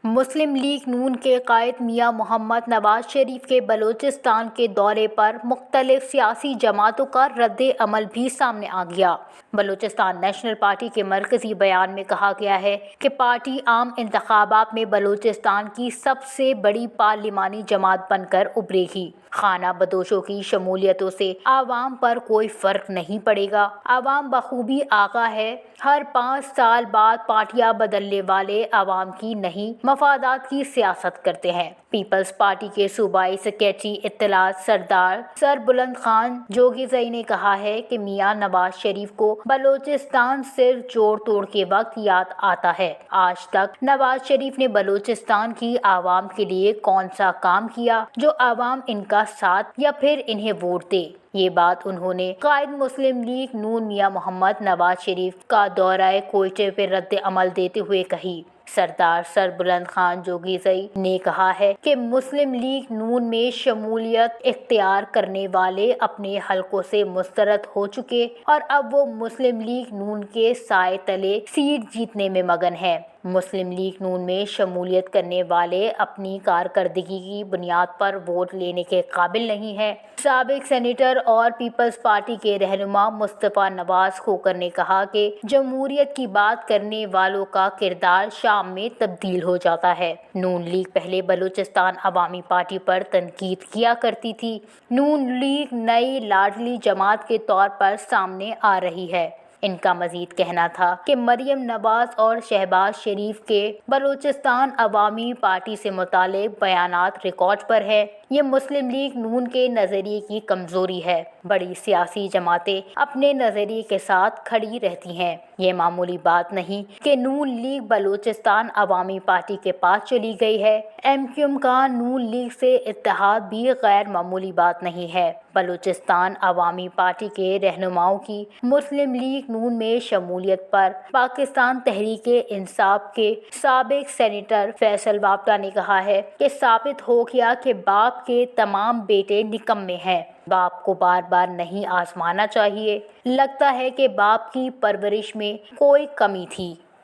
مسلم league نون کے قائد میاں محمد نواز شریف کے بلوچستان کے دورے پر مختلف سیاسی جماعتوں کا رد عمل بھی سامنے آ گیا۔ بلوچستان نیشنل پارٹی کے مرکزی بیان میں کہا گیا ہے کہ پارٹی عام انتخابات میں بلوچستان کی سب سے بڑی پارلیمانی جماعت بن کر ابھرے گی۔ خانہ بدوشوں کی شمولیتوں سے عوام پر کوئی فرق نہیں پڑے گا۔ عوام بخوبی آگاہ ہے، ہر 5 سال بعد پارٹیاں بدلنے والے عوام کی نہیں مفادات کی سیاست کرتے ہیں۔ پیپلز پارٹی کے صوبائی سیکریٹری اطلاعات سردار سربلند خان جوگیزئی نے کہا ہے کہ میاں نواز شریف کو بلوچستان صرف جوڑ توڑ کے وقت یاد آتا ہے۔ آج تک نواز شریف نے بلوچستان کی عوام کے لیے کون سا کام کیا جو عوام ان کا ساتھ یا پھر انہیں ووٹ دے؟ یہ بات انہوں نے قائد مسلم لیگ نون میاں محمد نواز شریف کا دورہ کوئٹہ پہ رد عمل دیتے ہوئے کہی۔ سردار سربلند خان جوگیزئی نے کہا ہے کہ مسلم لیگ نون میں شمولیت اختیار کرنے والے اپنے حلقوں سے مسترد ہو چکے اور اب وہ مسلم لیگ نون کے سائے تلے سیٹ جیتنے میں مگن ہیں۔ مسلم لیگ نون میں شمولیت کرنے والے اپنی کارکردگی کی بنیاد پر ووٹ لینے کے قابل نہیں ہیں۔ سابق سینیٹر اور پیپلز پارٹی کے رہنما مصطفیٰ نواز کھوکھر نے کہا کہ جمہوریت کی بات کرنے والوں کا کردار شام میں تبدیل ہو جاتا ہے۔ نون لیگ پہلے بلوچستان عوامی پارٹی پر تنقید کیا کرتی تھی۔ نون لیگ نئی لاڈلی جماعت کے طور پر سامنے آ رہی ہے۔ ان کا مزید کہنا تھا کہ مریم نواز اور شہباز شریف کے بلوچستان عوامی پارٹی سے متعلق بیانات ریکارڈ پر ہے۔ یہ مسلم لیگ نون کے نظریے کی کمزوری ہے۔ بڑی سیاسی جماعتیں اپنے نظریے کے ساتھ کھڑی رہتی ہیں۔ یہ معمولی بات نہیں کہ نون لیگ بلوچستان عوامی پارٹی کے پاس چلی گئی ہے۔ ایم کیو ایم کا نون لیگ سے اتحاد بھی غیر معمولی بات نہیں ہے۔ بلوچستان عوامی پارٹی کے رہنماؤں کی مسلم لیگ نون میں شمولیت پر پاکستان تحریک انصاف کے سابق سینیٹر فیصل وابڈا نے کہا ہے کہ ثابت ہو گیا کہ باپ کے تمام بیٹے نکمے ہیں۔ باپ کو بار بار نہیں آزمانا چاہیے۔ لگتا ہے کہ باپ کی پرورش میں کوئی کمی تھی۔